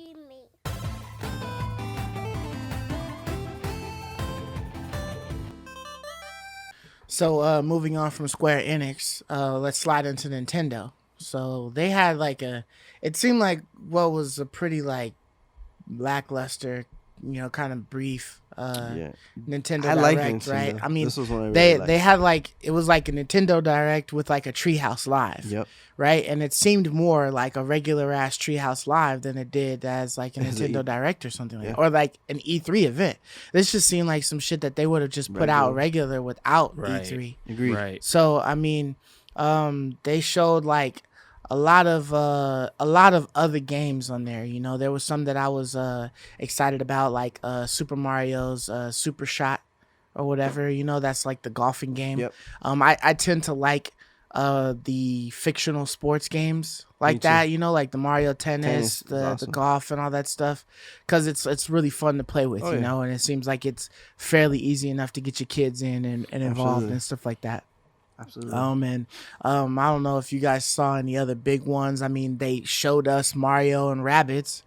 me. So moving on from Square Enix, let's slide into Nintendo. So they had like it seemed like what was a pretty like lackluster, kind of brief Yeah, Nintendo I like Direct, right? Nintendo. I mean, This was one I really they liked. they had like it was like a Nintendo Direct with like a Treehouse Live, Yep. right? And it seemed more like a regular ass Treehouse Live than it did as like a As a Nintendo E- Direct or something like Yeah. that, or like an E3 event. This just seemed like some shit that they would have just put out regular without Right. E3. Agreed. Right. So I mean, they showed like a lot of other games on there. You know, there was some that I was excited about, like Super Mario's Super Shot or whatever. You know, that's like the golfing game. Yep. I tend to like the fictional sports games Me like too. that. You know, like the Mario Tennis, Tennis is the awesome. golf, and all that stuff, because it's really fun to play with. Oh, you yeah. know, and it seems like it's fairly easy enough to get your kids in and involved Absolutely. and stuff like that. Absolutely. And I don't know if you guys saw any other big ones. I mean, they showed us Mario and Rabbids,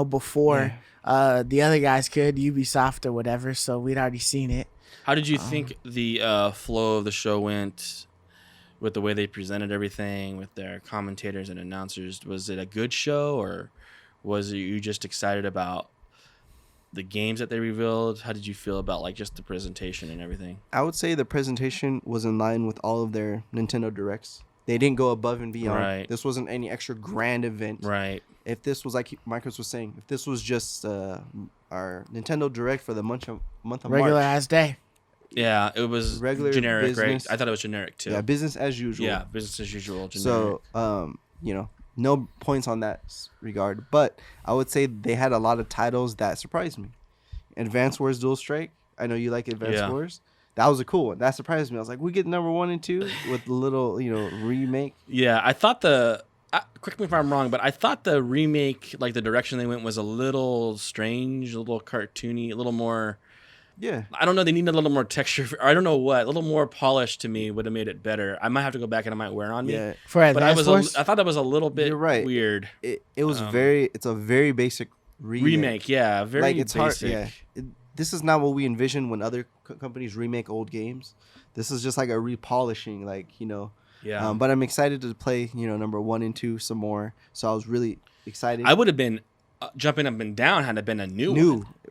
before the other guys could, Ubisoft or whatever. So we'd already seen it. How did you think the flow of the show went with the way they presented everything with their commentators and announcers? Was it a good show, or was you just excited about the games that they revealed? How did you feel about like just the presentation and everything? I would say the presentation was in line with all of their Nintendo Directs. They didn't go above and beyond. Right. This wasn't any extra grand event. Right. If this was like Marcus was saying, if this was just our Nintendo Direct for the month of Regular March, ass day. Yeah, it was Regular generic, business. right? I thought it was generic too. yeah, business as usual. Yeah, business as usual. Generic. So, no points on that regard. But I would say they had a lot of titles that surprised me. Advance Wars Dual Strike. I know you like Advance Yeah. Wars. That was a cool one. That surprised me. I was like, we get number 1 and 2 with the little, remake. Yeah, I thought correct me if I'm wrong, but I thought the remake, like the direction they went, was a little strange, a little cartoony, a little more. Yeah. I don't know. They needed a little more texture. Or I don't know what. A little more polish to me would have made it better. I might have to go back and it might wear on me. Yeah. For But Advance Wars? I thought that was a little bit You're right. weird. It was Um, it's a very basic remake. Yeah, very Like, it's hard. basic. Yeah. This is not what we envision when other companies remake old games. This is just like a repolishing, Yeah. But I'm excited to play, number 1 and 2 some more. So I was really excited. I would have been jumping up and down had it been a new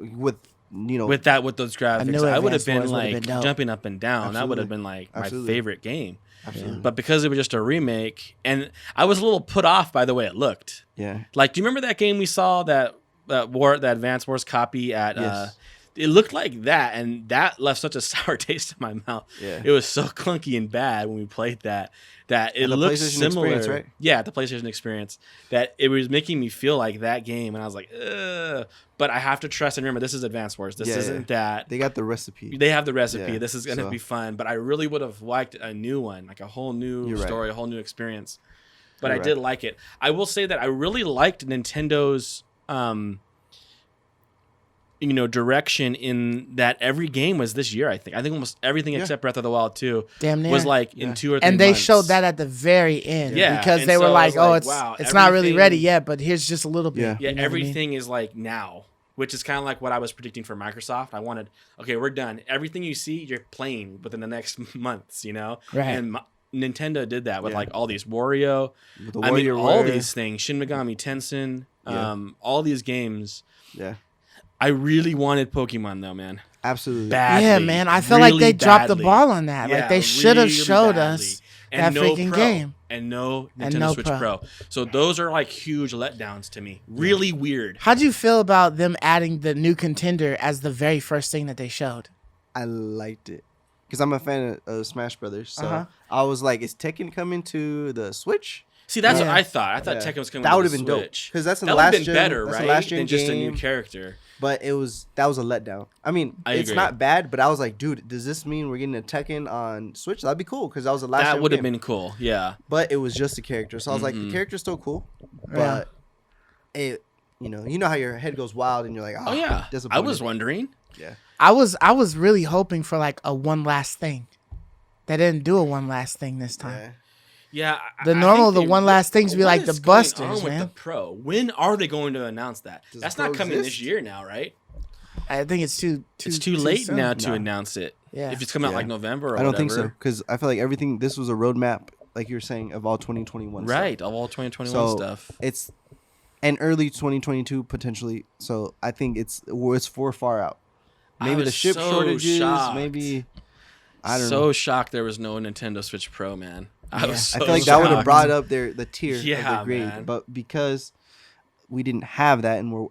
one. with With those graphics. new I would have Advance been Wars would've like been dope. jumping up and down. That would have Absolutely. been like Absolutely. my favorite game. Absolutely. But because it was just a remake, and I was a little put off by the way it looked. Yeah. Like, do you remember that game we saw that Advance Wars copy at? Yes. It looked like that, and that left such a sour taste in my mouth. Yeah. It was so clunky and bad when we played that it And the looked PlayStation similar. experience, right? Yeah, the PlayStation experience. That it was making me feel like that game, and I was like, ugh. But I have to trust and remember this is Advance Wars. This Yeah, isn't that. They got the recipe. They have the recipe. Yeah, This is going to so- be fun. But I really would have liked a new one, like a whole new You're right. story, a whole new experience. But You're I did right. like it. I will say that I really liked Nintendo's, direction in that every game was this year. I think almost everything Yeah. except Breath of the Wild 2 Damn near. was like Yeah. in 2 or 3 And they months. showed that at the very end. Yeah, Because and they so were I like, was like, it's wow, it's not really everything- ready yet, but here's just a little bit. Yeah. Yeah, You know what I mean? everything is like now, which is kind of like what I was predicting for Microsoft. I wanted, okay, we're done. Everything you see, you're playing within the next months, Right. And Nintendo did that with Yeah. like all these Wario. With the I mean, Warrior all Wear. these things, Shin Megami Tensei, Yeah. all these games. Yeah. I really wanted Pokemon though, man. Absolutely. Badly. Yeah, man. I feel like Really they dropped the badly. ball on that. Yeah, like they should have really showed badly. us And that no freaking Pro. game. And no And Nintendo no Switch Pro. Pro. So those are like huge letdowns to me. Really weird. How'd you feel about them adding the new contender as the very first thing that they showed? I liked it because I'm a fan of Smash Brothers. So Uh-huh. I was like, is Tekken coming to the Switch? See, that's what Yeah. I thought. I thought Yeah. Tekken was coming That to would the have been dope Switch. because that's in That the would have last been gen. better, That's right? the last gen Than just a new game. character. But that was a letdown. I mean, I it's agree. not bad, but I was like, dude, does this mean we're getting a Tekken on Switch? That'd be cool because that was the last. That gen would have game. been cool. Yeah. But it was just a character, so I was like, the character's still cool, but it, you know how your head goes wild and you're like, Oh yeah. I disappointed. was wondering. Yeah, I was really hoping for like a one last thing. They didn't do a one last thing this time. yeah. Yeah, The I normal, think the they one re- last things be what like the is going Busters, on with man. the Pro? When are they going to announce that? Does That's Pro not coming this exist? year now, right? I think it's too It's too late soon. now to Nah. announce it. Yeah. If it's coming out Yeah. like November or I don't think so whatever. because I feel like everything. This was a roadmap, like you were saying, of all 2021. stuff. Right, of all 2021 So stuff. it's and early 2022 potentially. So I think it's for far out. I Maybe the was ship so shortages. shocked. Maybe I don't so know. shocked there was no Nintendo Switch Pro, man. I Yeah. was so I feel like that would have shocked. brought up the tier of Yeah, the grade, man. but because we didn't have that and we're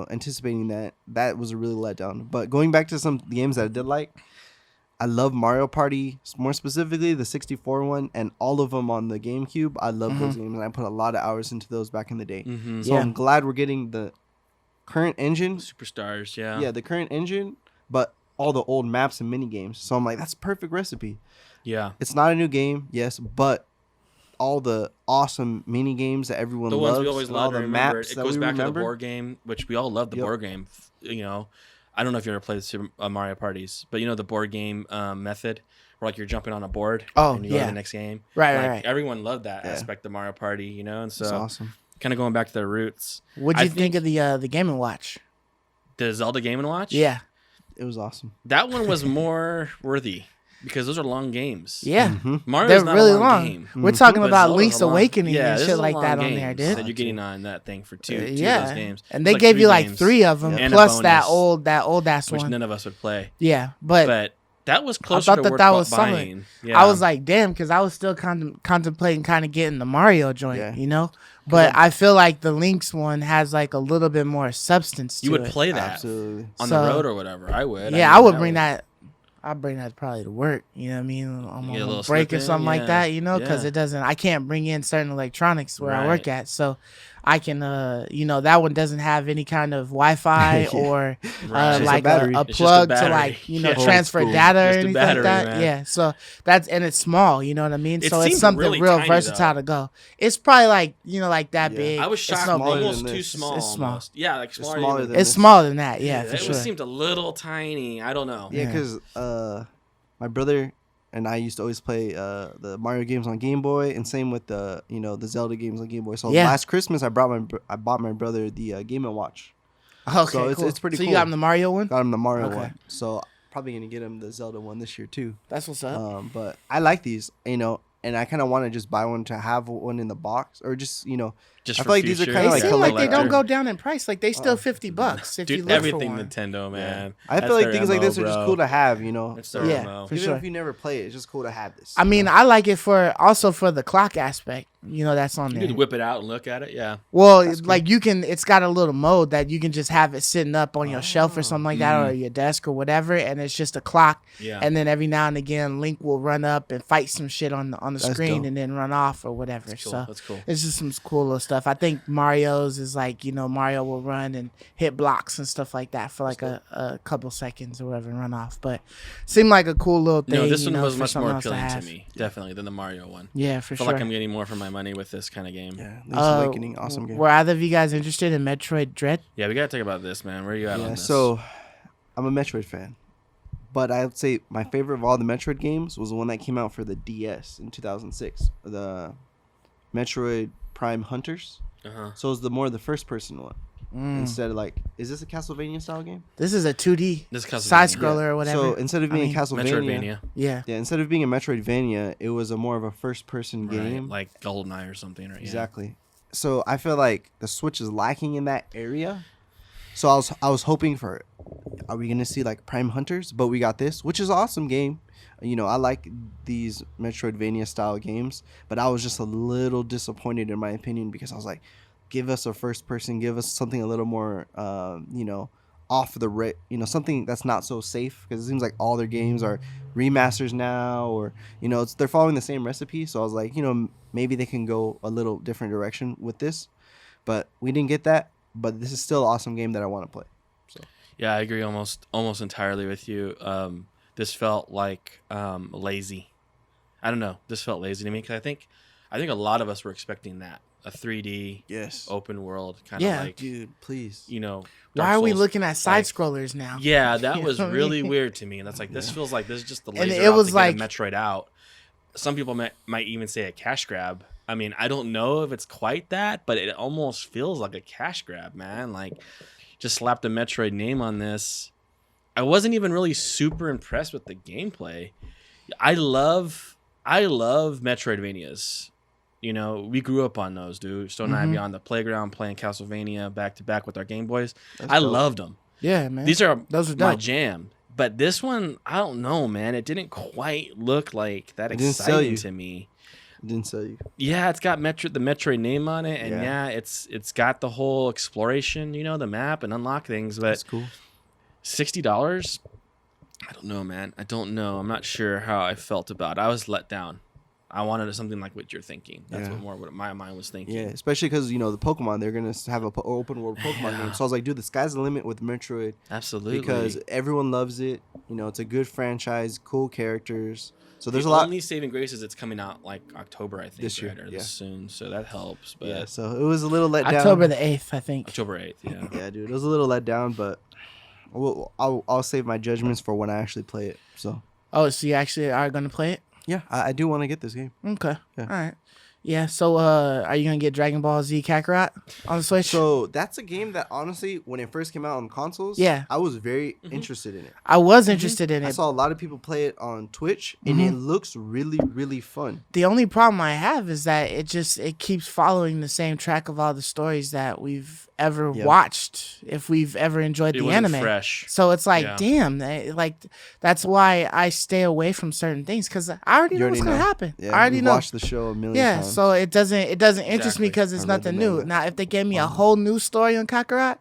anticipating that was a really letdown. But going back to some games that I did like, I love Mario Party, more specifically the 64 one and all of them on the GameCube. I love those games and I put a lot of hours into those back in the day. Mhm. So Yeah. I'm glad we're getting the current engine. Superstars, yeah. Yeah, the current engine, but all the old maps and mini games. So I'm like, that's a perfect recipe. Yeah. It's not a new game, yes, but all the awesome mini games that everyone The loves, ones we always and all love the to remember. maps It that goes we back remember. to the board game, which we all love the Yep. board game. You know, I don't know if you ever played Super Mario Parties, but you know the board game method where like you're jumping on a board Oh, and you go to yeah. the next game. Right, like, right. Everyone loved that Yeah. aspect of Mario Party, you know, and It's so awesome. kind of going back to their roots. What'd I you think of the Game and Watch? The Zelda Game and Watch? Yeah, It was awesome. That one was more worthy because those are long games. yeah. Mhm. Mario's They're not really a long, long. game. We're Mhm. talking But about Zelda's Link's a long- Awakening yeah, and this shit is a like long that on game. there, So dude. you're getting on that thing for two of those Yeah, games. and It's they like gave 3 you like games, 3 of them and a plus that bonus, old ass which one. none of us would play. Yeah, but But that was I closer thought to that worth that was solid. buying. Yeah. I was like, damn, because I was still contemplating kind of getting the Mario joint, Yeah. you know. But I feel like the Link's one has like a little bit more substance to you would it. play that Absolutely. on So- the road or whatever. I would. Yeah, mean, I would bring that. I'd bring that probably to work. You know what I mean? I'm Get a on little a break or slip in, something like yeah. that. You know, because Yeah. it doesn't. I can't bring in certain electronics where I work Right. at, so I can. That one doesn't have any kind of Wi-Fi Yeah. or Right. It's just a like battery. a It's just a plug to battery. like Yeah. Old transfer school. data or Just a anything battery, like that. man. Yeah, so that's and it's small. You know what I mean? It So it's seemed something really real tiny, versatile though. to go. It's probably like like that Yeah. big. I was It's shocked. not smaller big. Almost than too this. small. It's small. Almost. Yeah, like smaller, smaller than than It's this. smaller than that. Yeah, for it sure. seemed a little tiny. I don't know. Yeah, Yeah. because my brother and I used to always play the Mario games on Game Boy, and same with the the Zelda games on Game Boy. So Yeah. last Christmas I bought my brother the Game and Watch. Okay, So it's- cool. it's pretty So you cool. got him the Mario one? Got him the Mario Okay. one. So probably gonna get him the Zelda one this year too. That's what's up. But I like these, and I kind of want to just buy one to have one in the box, or just Just I for feel like these are future. kinda They like seem like they collector. don't go down in price. Like they still $50 if you Dude, look everything for one. Nintendo, man. I That's feel like their things like MO, this are just bro. cool to have. It's their Yeah, MO. for Even sure. if you never play it, it's just cool to have this. I mean, I like it for also for the clock aspect. That's on You there. could whip it out and look at it. Yeah. Well, like you can, it's got a little mode that you can just have it sitting up on your shelf or Oh. something like that, or your desk or whatever, and it's just a clock. Yeah. And then every now and again, Link will run up and fight some shit on the That's screen, dope. and then run off or whatever. That's cool. So That's cool. it's just some cool little stuff. I think Mario's is like Mario will run and hit blocks and stuff like that for like a couple seconds or whatever and run off. But seemed like a cool little thing. No, this one was for much something more else appealing to have. me, definitely, than the Mario one. Yeah, for I feel sure. like I'm getting more for my money with this kind of game. Yeah, Link's Awakening, awesome game. Were either of you guys interested in Metroid Dread? Yeah, we gotta talk about this, man. Where are you at on Yeah, this? so I'm a Metroid fan, but I would say my favorite of all the Metroid games was the one that came out for the DS in 2006, the Metroid Prime Hunters. uh-huh. So it was the first person one Mm. instead of is this a Castlevania style game? This is a 2D This is Castlevania. side scroller or whatever. So instead of I being mean, Castlevania, Metroidvania, yeah. yeah, instead of being a Metroidvania, it was a more of a first person right? game. Like GoldenEye or something, right? Exactly. So I feel like the Switch is lacking in that area. So I was hoping for, are we gonna see like Prime Hunters? But we got this, which is an awesome game. I like these Metroidvania style games, but I was just a little disappointed in my opinion because I was like, give us a first person, give us something a little more, off the something that's not so safe, because it seems like all their games are remasters now, or they're following the same recipe. So I was like, maybe they can go a little different direction with this, but we didn't get that. But this is still an awesome game that I want to play. So Yeah, I agree almost entirely with you. This felt like lazy. I don't know. This felt lazy to me because I think a lot of us were expecting that, a 3D yes, open world kind Yeah. of like dude, please. Why Dark are we Souls. looking at side like- scrollers now? Yeah, that You was know what I really mean? weird to me, and that's like this feels like this is just the And laser it out was to like- get a Metroid out. some people might even say a cash grab. I mean, I don't know if it's quite that, but it almost feels like a cash grab, man. Like, just slapped a Metroid name on this. I wasn't even really super impressed with the gameplay. I love Metroidvanias. You know, we grew up on those, dude. Stone and I be on the playground playing Castlevania back to back with our Game Boys. I loved them. Yeah, man. These are Those are my dope. jam. But this one, I don't know, man. It didn't quite look like that It didn't sell exciting you. to me. It didn't sell you. Yeah, it's got the Metroid name on it, and Yeah. it's got the whole exploration, you know, the map and unlock things. But That's cool. $60, I don't know, man. I don't know. I'm not sure how I felt about it. I was let down. I wanted something like what you're thinking. That's Yeah. what my mind was thinking. Yeah, especially because you know the Pokemon, they're gonna have a open world Pokemon Yeah. game. So I was like, dude, the sky's the limit with Metroid Absolutely. because everyone loves it. You know, it's a good franchise, cool characters. So there's the a lot. only saving grace is it's coming out like October, I think, This year, right? Or yeah. this soon, so that helps. But Yeah, so it was a little let down. October the 8th, I think. October 8th, yeah. Yeah, dude, it was a little let down, but I'll save my judgments for when I actually play it. So Oh, so you actually are going to play it? yeah, I do want to get this game. Okay. Yeah. All right. Yeah, so are you going to get Dragon Ball Z Kakarot on the Switch? So that's a game that honestly, when it first came out on consoles, Yeah. I was very interested in it. I was interested in I it. saw a lot of people play it on Twitch, and it looks really, really fun. The only problem I have is that it keeps following the same track of all the stories that we've ever Yeah. watched, if we've ever enjoyed It the wasn't anime. fresh. So it's like, Yeah. damn, that's why I stay away from certain things, because I already You know what's already gonna know. happen. Yeah, I already we've know. watched the show a million Yeah, times. so it doesn't interest me Exactly. because it's I read the nothing new. manga. Now, if they gave me a whole new story on Kakarot,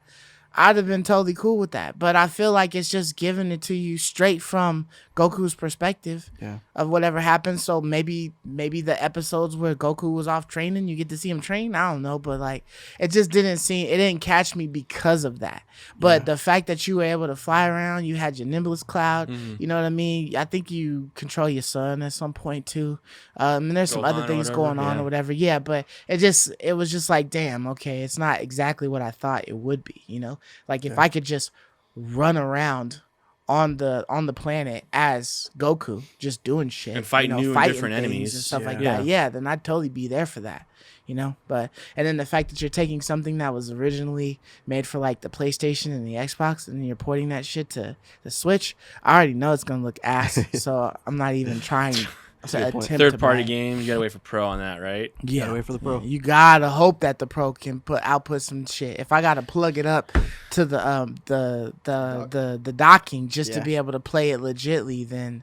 I'd have been totally cool with that. But I feel like it's just giving it to you straight from Goku's perspective Yeah. of whatever happened. So maybe the episodes where Goku was off training, you get to see him train. I don't know, but like it just didn't catch me because of that. But the fact that you were able to fly around, you had your Nimbus Cloud. Mhm. You know what I mean? I think you control your son at some point too. And there's some Gohan other or things whatever, going on yeah. or whatever. Yeah, but it was just like, damn, okay, it's not exactly what I thought it would be. You know, like if Yeah. I could just run around on the planet as Goku, just doing shit And fight new and fighting different things enemies. and stuff like Yeah. that. Yeah, then I'd totally be there for that. You know, but and then the fact that you're taking something that was originally made for like the PlayStation and the Xbox, and you're porting that shit to the Switch, I already know it's gonna look ass. So I'm not even trying to a good point. attempt to Third party buy it. game, you gotta wait for pro on that, right? Yeah, Gotta wait for the Pro. You gotta hope that the Pro can output some shit. If I gotta plug it up to the docking just to Yeah. be able to play it legitly, then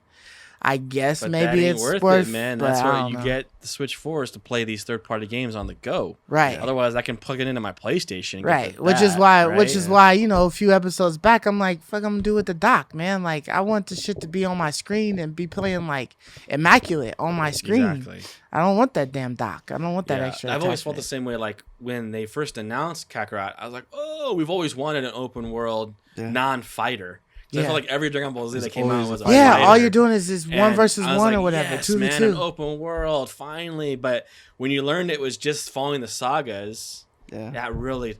I guess But maybe that ain't it's worth it, man. but That's I what don't you know. get the Switch for, is to play these third party games on the go. Right. Otherwise, I can plug it into my PlayStation. And Right, get which is that, why, right? a few episodes back, I'm like, fuck, I'm gonna do with the dock, man. Like, I want the shit to be on my screen and be playing like immaculate on my screen. Exactly. I don't want that damn dock. I don't want that Yeah, extra. I've always felt the attachment. same way. Like when they first announced Kakarot, I was like, "Oh, we've always wanted an open world Yeah. non-fighter." 'Cause I Yeah. feel like every Dragon Ball Z There's that came out always was a a Yeah, fighter. all you're doing is this one And versus I was one like, or whatever, yes, 2v2. man, an open world, finally. But when you learned it was just following the sagas, Yeah. that really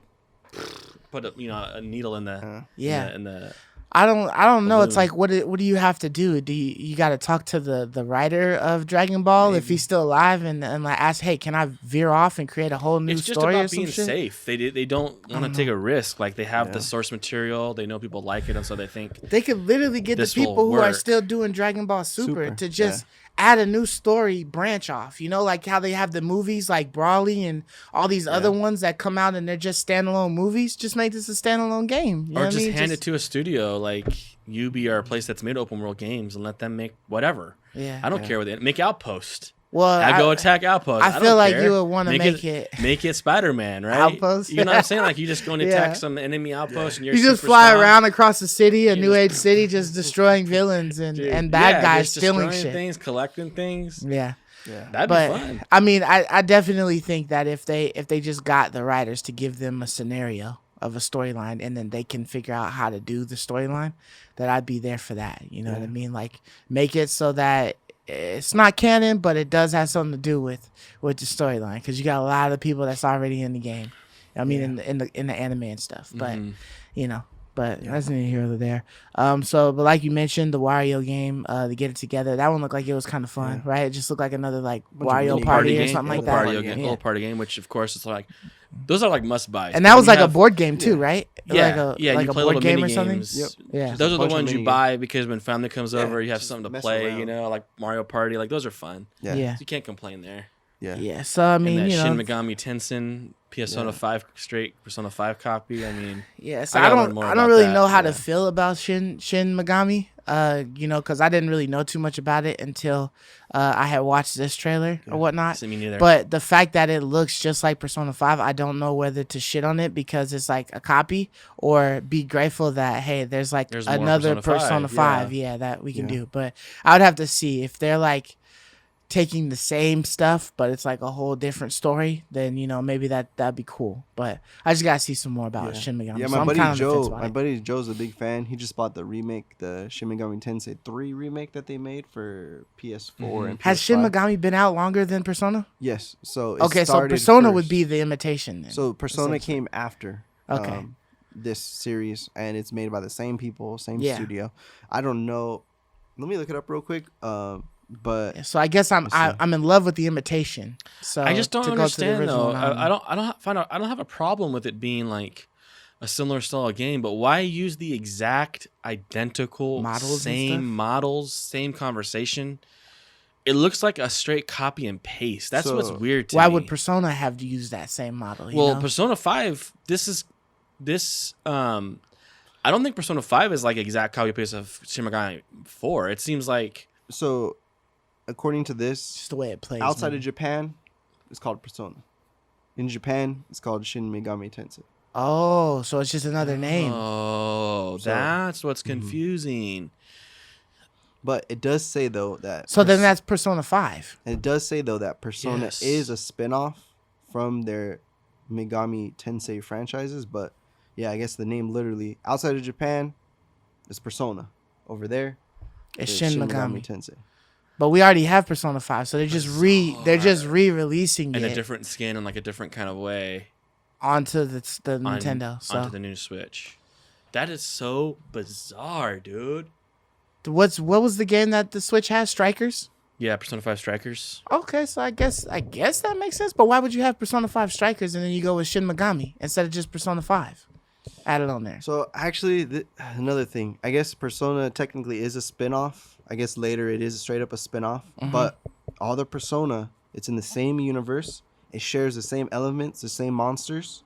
put a needle in the Yeah. in the I don't know. It's balloon. like, what do you have to do? Do you got to talk to the writer of Dragon Ball if he's still alive and like ask, hey, can I veer off and create a whole new it's just story or about some being shit? safe. They don't want to take a risk. Like they have the Yeah. source material. They know people like it, and so they think They could literally get the This will people who are work. still doing Dragon Ball Super, Super, to just add a new story branch off. You know, like how they have the movies like Brawly and all these other ones that come out and they're just standalone movies. Just make this a standalone game. You know or what just I mean? hand it to a studio like Ubi or a place that's made open world games and let them make whatever. Yeah. I don't care what they make. Outpost. Well, I go attack Outpost. I don't feel like care. you would wanna make it- make it Spider-Man, right? Outpost? You know what I'm saying? Like you just go and attack Yeah. some enemy outpost and you're You just super fly strong. around across the city, a new age city, just destroying villains and Dude, bad yeah, guys just stealing destroying shit. things, collecting things. Yeah. Yeah. That'd But be fun. I mean, I definitely think that if they just got the writers to give them a scenario of a storyline and then they can figure out how to do the storyline, that I'd be there for that. You know what I mean? Like make it so that it's not canon, but it does have something to do with the storyline, because you got a lot of people that's already in the game. I mean, in the anime and stuff. But Mhm. you know, But that's neither here nor there. But like you mentioned, the Wario game, to get it together, that one looked like it was kind of fun, right? It just looked like another like Bunch of Wario mini party or game, something like little that. party Party game. game, Yeah. little party game, which of course it's like those are like must buys. And that was like a board game too, right? Yeah, like yeah. like you a play board little game mini or something. Yep. Yeah. Those are the bunch of ones you mini buy because when family comes Yeah, over, you have just something to mess play. around. You know, like Mario Party. Like those are fun. Yeah. Yeah. So you can't complain there. Yeah. Yeah. So I mean, And that you Shin know, Megami Tensei Persona Yeah. 5 straight Persona 5 copy. I mean, yeah. So I I gotta learn don't more I about don't really that, know how to yeah. feel about Shin Megami. You know, because I didn't really know too much about it until I had watched this trailer or whatnot. me neither. But the fact that it looks just like Persona 5, I don't know whether to shit on it because it's like a copy or be grateful that, hey, there's like There's more another Persona 5, Persona 5, yeah, that we can Yeah. do. But I would have to see if they're like taking the same stuff, but it's like a whole different story, then, you know, maybe that'd be cool. But I just got to see some more about Yeah. Shin Megami. Yeah, so my I'm buddy kind of on the fence Joe. about My it. buddy Joe's a big fan. He just bought the remake, the Shin Megami Tensei 3 remake that they made for PS4 and PS5. Has Shin Megami been out longer than Persona? Yes. So it Okay, so started Persona would first. be the imitation then. So Persona essentially. came after Okay. this series, and it's made by the same people, same Yeah. studio. I don't know. Let me look it up real quick. But So I guess I'm Let's see. I'm in love with the imitation. So I just don't to go to the understand original, though. I don't have a problem with it being like a similar style of game, but why use the exact identical Models and same stuff? models, same conversation? It looks like a straight copy and paste. That's what's So, weird to Why me. would Persona have to use that same model? You Well, know? Persona 5, I don't think Persona 5 is like exact copy paste of Shin Megami 4. It seems like so according to this, just the way it plays. outside man. of Japan, it's called Persona. In Japan, it's called Shin Megami Tensei. Oh, so it's just another name. Oh, So- that's what's Mhm. confusing. But it does say though that So then that's Persona 5. it does say though that Persona Yes. is a spin-off from their Megami Tensei franchises, but yeah, I guess the name literally outside of Japan is Persona. Over there, It's Shin Megami. Tensei. But we already have Persona 5, so they're just re-releasing In it a different skin and like a different kind of way onto the on- Nintendo. So onto the new Switch. That is so bizarre, dude. what was the game that the Switch has? Strikers? Yeah, Persona 5 Strikers. Okay, so I guess that makes sense. But why would you have Persona 5 Strikers and then you go with Shin Megami instead of just Persona 5? Added on there. So actually, another thing, I guess Persona technically is a spin-off. I guess later it is straight up a spin-off, but all the Persona, it's in the same universe. It shares the same elements, the same monsters.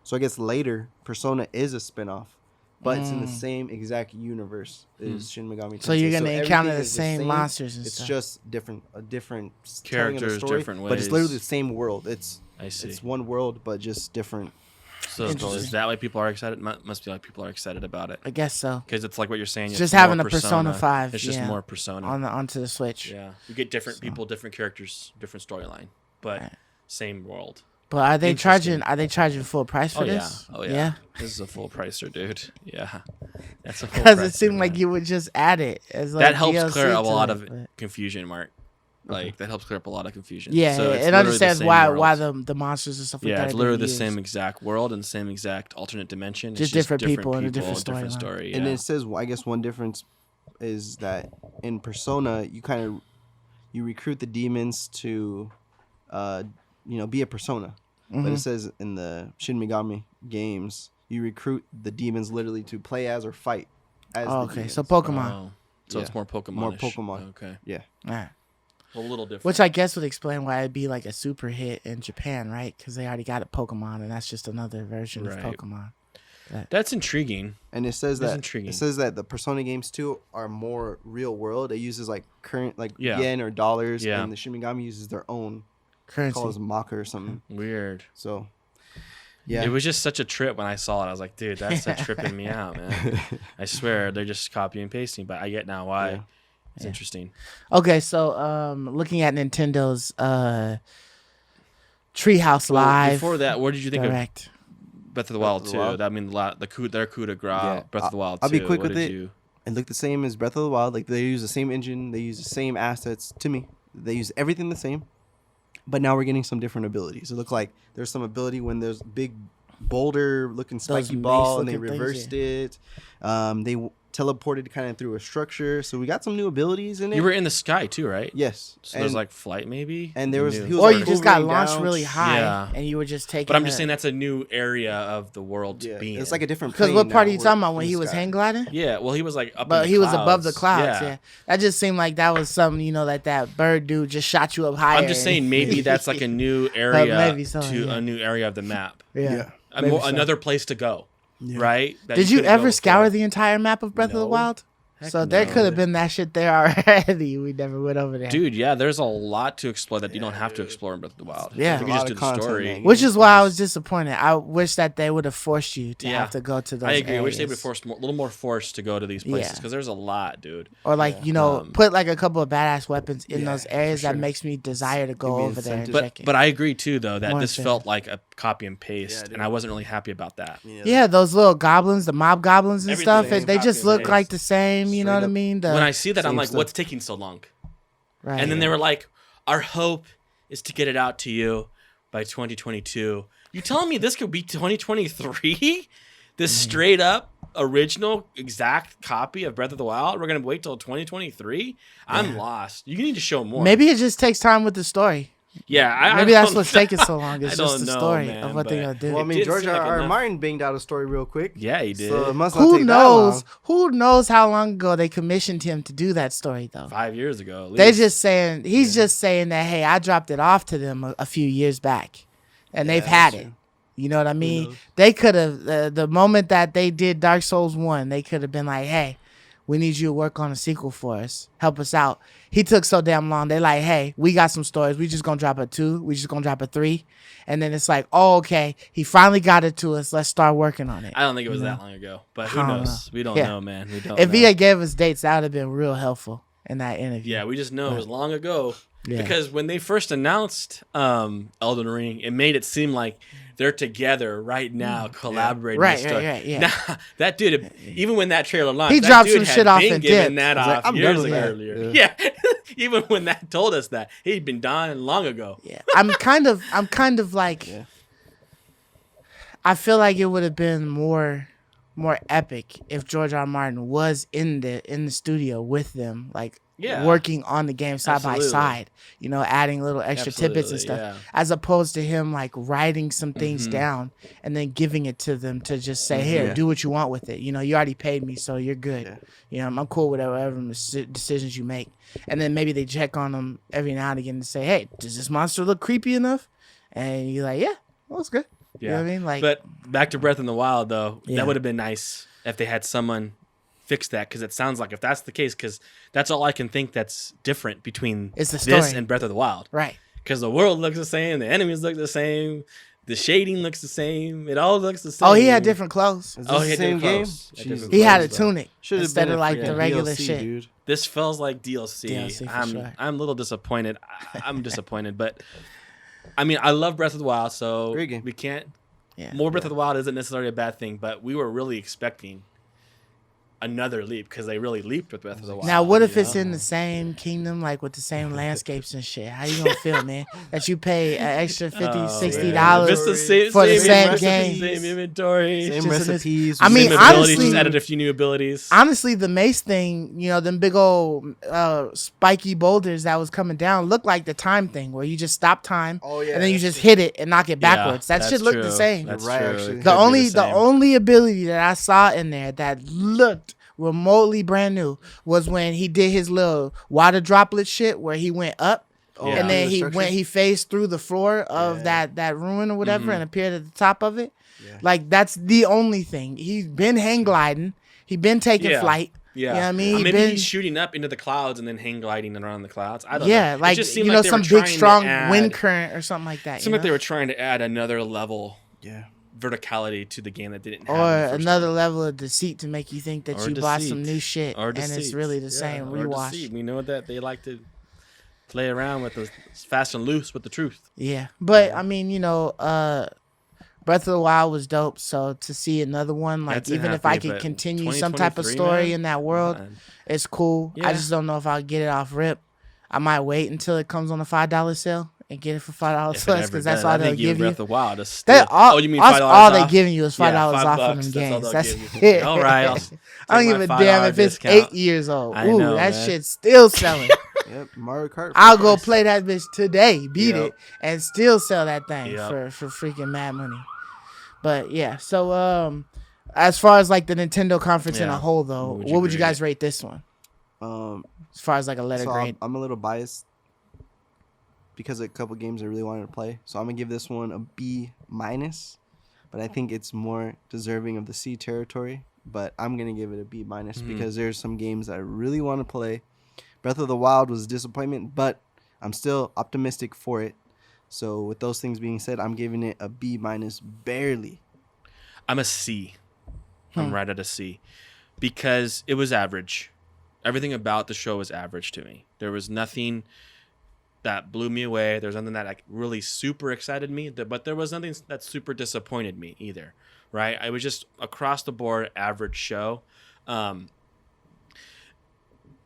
So I guess later Persona is a spin-off, but it's in the same exact universe as Shin Megami Tensei. So you're gonna encounter everything the is same monsters and It's stuff. just a different telling of the Characters, story, different but it's literally the ways. same world. It's I see. it's one world, but just different. So Interesting. is that why people are excited? Must be like people are excited about it. I guess so. Because it's like what you're saying. It's It's just more having a Persona 5, It's just yeah, more Persona. Onto the Switch. Yeah. You get different people, different characters, different storyline, but Right. same world. But are they Interesting. charging full price for Oh, yeah. this? Oh, yeah. This is a full pricer, dude. Yeah. That's a full Because it pricer, seemed like man. you would just add it as like That helps DLC clear up a to lot it, of but- confusion, Mark. Like, that helps clear up a lot of confusion. Yeah, So it's it literally the understands same why world. the monsters and stuff like that. Yeah, are it's being literally the used. same exact world and the same exact alternate dimension. It's Just different people and a different storyline. story. Yeah. And it says, I guess one difference is that in Persona, you recruit the demons to, be a persona. But it says in the Shin Megami games, you recruit the demons literally to play as or fight as. Oh, the okay, so demons. Pokemon. Oh. So Yeah. it's more Pokemon. More Pokemon. Okay. Yeah. Alright. A little different. Which I guess would explain why it'd be like a super hit in Japan, right? Because they already got a Pokemon, and that's just another version of Right. Pokemon. That's intriguing. And it says That's that intriguing. it says that the Persona games too are more real world. It uses like current Yeah. yen or dollars, Yeah. and the Shin Megami uses their own. Currency. Calls Maka or something. Weird. So, yeah. It was just such a trip when I saw it. I was like, dude, that's a tripping me out, man. I swear they're just copy and pasting, but I get now why. Yeah. It's interesting. Okay, so looking at Nintendo's Treehouse Well, Live. before that, what did you think Direct. of Breath of the Wild of the 2? Wild? I mean, their coup de grace, Yeah. Breath of the Wild 2. I'll be quick What with did it. you- It looked the same as Breath of the Wild. Like they use the same engine, they use the same assets. To me, they use everything the same, but now we're getting some different abilities. It looked like there's some ability when there's big boulder looking Those spiky ball, and they mace-looking things, reversed it. They teleported kind of through a structure, so we got some new abilities in it. You were in the sky too, right? Yes, So there's like flight maybe. and there was New. he was Or like you just got hovering launched down. really high, Yeah. and you were just taking. But I'm just saying that's a new area of the world to Yeah, be it's in. like a different. Because plane what part now. are you We're talking about in when the he was sky. hang gliding? Yeah, well, he was like up. But in he the was above the clouds. clouds. Yeah. That just seemed like that was something, you know, that bird dude just shot you up higher. I'm just saying maybe that's like a new area maybe so, to yeah. a new area of the map. Yeah. Yeah. Maybe so. Another place to go, Yeah. right? That Did you couldn't go ever scour before. the entire map of Breath of the No. Wild? Heck So there no. could have been that shit there already. We never went over there. Dude, yeah, there's a lot to explore that you don't have to explore in Breath of the Wild. Yeah. you can A lot just do of the content, story. man. Which is why I was disappointed. I wish that they would have forced you to Yeah. have to go to those I agree. I wish they would areas. force a little more force to go to these places Yeah. because there's a lot, dude. Or like, you know, Um, put like a couple of badass weapons in Yeah, those for areas that sure. makes me desire to go Give me over there and incentive. check it. But I agree too, though, that More this incentive. felt like a copy and paste, dude. and I wasn't really happy about that. Yeah, those little goblins, the mob goblins and Everything stuff, is they copy just and look paste. like the same, you know Straight what I up. mean? When I see that, I'm same like, stuff. what's taking so long? right. And then they were like, our hope is to get it out to you by 2022. You telling me this could be 2023? This straight up original exact copy of Breath of the Wild? We're going to wait till 2023? I'm lost. You need to show more. Maybe it just takes time with the story. Yeah, I Maybe that's don't- what's taking so long. It's I just don't the know, story man, of what they're but- gonna do. Well, I It mean, didn't George seem R. like R. enough. Martin banged out a story real quick. Yeah, he did. So it must not who take that long. knows? Who knows how long ago they commissioned him to do that story though? 5 years ago. At They're least. just saying he's just saying that hey, I dropped it off to them a few years back, and they've that's had true. it. You know what I mean? knows? They could have the moment that they did Dark Souls 1, they could have been like, hey, we need you to work on a sequel for us. Help us out. He took so damn long. They're like, hey, we got some stories. We just gonna drop a 2. We just gonna drop a 3. And then it's like, oh, okay. He finally got it to us. Let's start working on it. I don't think it was that long ago, but who I don't knows? We don't Yeah. know, man. We don't If know. he had gave us dates, that would have been real helpful in that interview. Yeah, we just know it was long ago. Yeah. Because when they first announced Elden Ring, it made it seem like they're together right now, collaborating. Right, on story. right, yeah. Nah, that dude, even when that trailer launched, He that dropped dude some had shit off been and giving dipped. that I was like, off I'm years done with that. earlier. Yeah, even when that told us that he'd been done long ago. Yeah, I'm kind of like, Yeah. I feel like it would have been more epic if George R. R. Martin was in the studio with them, like Yeah. working on the game side Absolutely. by side, you know, adding little extra tidbits and Absolutely, stuff, yeah. as opposed to him like writing some things Mhm. down and then giving it to them to just say, here, Yeah. do what you want with it. You know, you already paid me, so you're good. Yeah. You know, I'm cool with whatever decisions you make. And then maybe they check on them every now and again to say, hey, does this monster look creepy enough? And you're like, yeah, well, it's good. You know what I mean? Like, But back to Breath in the Wild, though, Yeah. that would have been nice if they had someone fix that, because it sounds like if that's the case, because that's all I can think that's different between It's the this story. and Breath of the Wild. right. Because the world looks the same, the enemies look the same, the shading looks the same, it all looks the same. Oh, he had different clothes. Is this Oh, the he had same different game? clothes. He had Jesus. different He had a clothes, though. tunic Should have instead been of a like the freaking regular DLC, shit. dude. This feels like DLC. DLC for I'm sure. I'm a little disappointed. I'm disappointed, but I mean, I love Breath of the Wild, so Great game. we can't. Yeah. More Breath of the Wild isn't necessarily a bad thing, but we were really expecting another leap because they really leaped with Breath of the Wild. Now, what if you it's know? in the same kingdom, like with the same landscapes and shit? How you gonna feel, man? That you pay an extra $50, Oh, $60 man. If it's the same, for the same recipe, game. same inventory, Same just in this- recipes. I mean, same abilities, honestly- just added a few new abilities. Honestly, the mace thing, you know, them big old spiky boulders that was coming down looked like the time thing where you just stop time Oh, yeah, and then you that's just hit it and knock it backwards. Yeah, that shit that's looked the true. same. That's Right, true. actually. It The could The be only the same. only ability that I saw in there that looked remotely brand new was when he did his little water droplet shit where he went up Oh, Yeah. and then the he structure? went he phased through the floor of Yeah. that ruin or whatever Mhm. and appeared at the top of it. Yeah. Like that's the only thing. He's been hang gliding. He been taking Yeah. flight. Yeah, You know what I mean? He maybe been- he's shooting up into the clouds and then hang gliding around the clouds. I don't Yeah, know. like it just seemed you like know, they some were big trying to strong add- wind current or something like that. Seemed You like they know? were trying to add another level Yeah. verticality to the game that didn't have. Or in the first another one. level of deceit to make you think that Or you bought some deceit. new shit Or and it's deceit. really the Yeah, same or rewash. deceit. We know that they like to play around with the fast and loose with the truth. Yeah, but I mean, you know, Breath of the Wild was dope. So to see another one, like That's even if happy, I could but continue some type of 2023, story man? in that world, Man. it's cool. I Yeah. just don't know if I'll get it off rip. I might wait until it comes on a $5 sale and get it for $5 If it plus ever because that's does, all I they'll think even give you. Breath of the Wild is They still. all, Oh, you mean that's $5 all they off? giving you is $5 Yeah, off on $5, them that's all games. they'll That's give you. it. All right, I'll I don't take give my a damn $5 if it's discount. 8 years old. I Ooh, know, that man. shit's still selling. Yep, Mario Kart. I'll full go price. play that bitch today, beat Yep. it, and still sell that thing Yep. for freaking mad money. But yeah, so as far as like the Nintendo conference in a Yeah. whole, though, What what would would you you grade guys rate this one? As far as like a letter So grade, I'm a little biased because of a couple games I really wanted to play. So I'm gonna give this one a B minus, but I think it's more deserving of the C territory. But I'm gonna give it a B minus because there's some games I really want to play. Breath of the Wild was a disappointment, but I'm still optimistic for it. So with those things being said, I'm giving it a B minus barely. I'm a C. I'm right at a C because it was average. Everything about the show was average to me. There was nothing that blew me away. There was nothing that like really super excited me, but there was nothing that super disappointed me either. Right? I was just across the board average show.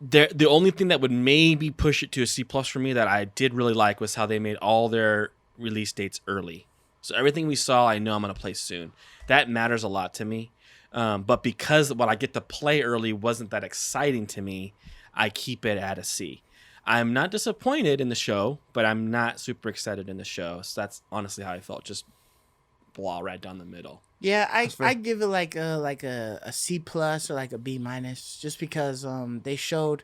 The only thing that would maybe push it to a C plus for me that I did really like was how they made all their release dates early. So everything we saw, I know I'm gonna play soon. That matters a lot to me. But because what I get to play early wasn't that exciting to me, I keep it at a C. I'm not disappointed in the show, but I'm not super excited in the show. So that's honestly how I felt. Just blah right down the middle. yeah, fair. I give it like a C plus or like a B minus, just because they showed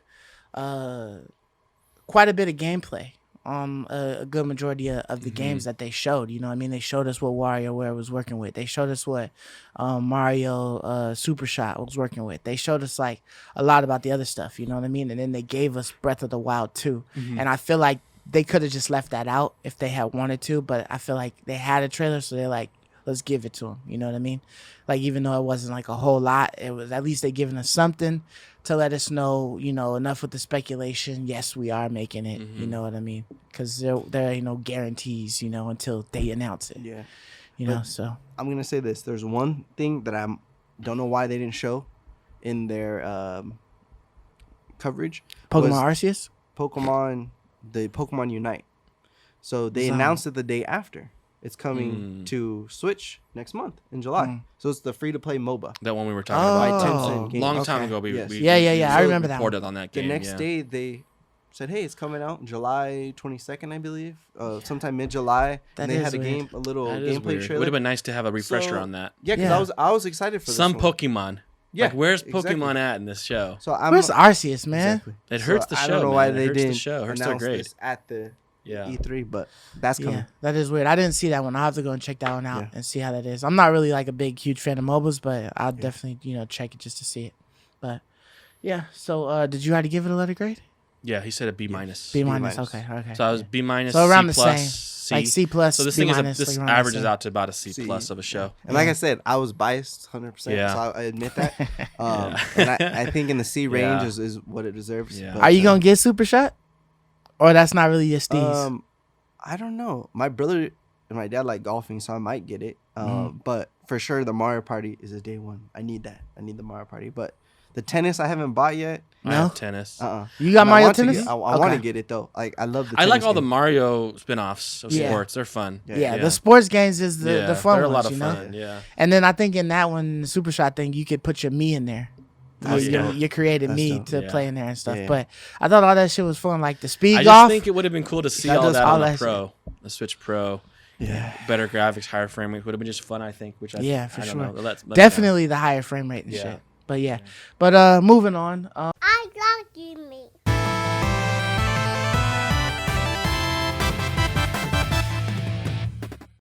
quite a bit of gameplay. A good majority of the games that they showed. You know what I mean? They showed us what WarioWare was working with. They showed us what Mario Super Shot was working with. They showed us like a lot about the other stuff. You know what I mean? And then they gave us Breath of the Wild too. And I feel like they could have just left that out if they had wanted to. But I feel like they had a trailer, so they're like, let's give it to them. You know what I mean? Like, even though it wasn't like a whole lot, it was at least they giving us something to let us know, you know, enough with the speculation. Yes, we are making it. You know what I mean? Because there ain't no guarantees, you know, until they announce it. Yeah. You know, so I'm gonna say this. There's one thing that I don't know why they didn't show in their coverage. Pokemon was Arceus. the Pokemon Unite. So they So- announced it the day after. It's coming to Switch next month in July. So it's the free-to-play MOBA. That one we were talking Oh. about. Tencent game. Long time Okay. ago. Yes. Yeah, I remember that reported on that The game. next yeah. day, they said, "Hey, it's coming out July 22nd, I believe, sometime mid-July." That And they is had weird. a little That is gameplay weird. It trailer. would have been nice to have a refresher So- on that. Yeah, because Yeah. I was excited for Some this one. Pokemon. Yeah, Like, where's exactly. Pokemon at in this show? So I'm Where's Arceus, man? Exactly. It So hurts the show. I don't know why man. they It hurts didn't the show. It hurts their announce grade. this at the Yeah. E3, but that's coming. Yeah, that is weird. I didn't see that one. I'll have to go and check that one out Yeah. and see how that is. I'm not really like a big, huge fan of MOBAs, but I'll definitely, you know, check it just to see it. But yeah, so did you already give it a letter grade? Yeah, he said a B minus. B minus. minus. Okay. So I was B minus. So around C the plus, same. C. Like C plus. So this B thing is minus, this like around the averages same. out to about a C C. plus of a show. And like I said, I was biased 100%, Yeah. so I admit that. Yeah. And I think in the C range Yeah. is what it deserves. Yeah. but, Are you gonna get Super Shot? Or that's not really your steez? I don't know. My brother and my dad like golfing, so I might get it. Mm-hmm. But for sure, the Mario Party is a day one. I need that. I need the Mario Party. But the tennis I haven't bought yet. I No? have tennis. You got And Mario want to Tennis? get- I want Okay. to get it though. Like I love the. I like tennis all the game. Mario spin-offs of Yeah. sports. They're fun. Yeah, the sports games is the fun they're a ones, lot of you know? fun. Yeah. And then I think in that one, the Super Shot thing, you could put your me in there. Oh, yeah. You created That's me dope. to Yeah. play in there and stuff. Yeah. But I thought all that shit was fun. Like the speed I golf. just think it would have been cool to see That all does that all on the that Pro, the Switch Pro. Yeah. Better graphics, higher frame rate would have been just fun. I think. Which Yeah, for I don't sure. know. Let's Definitely the higher frame rate and Yeah. shit. But yeah. But moving on. I love you, me.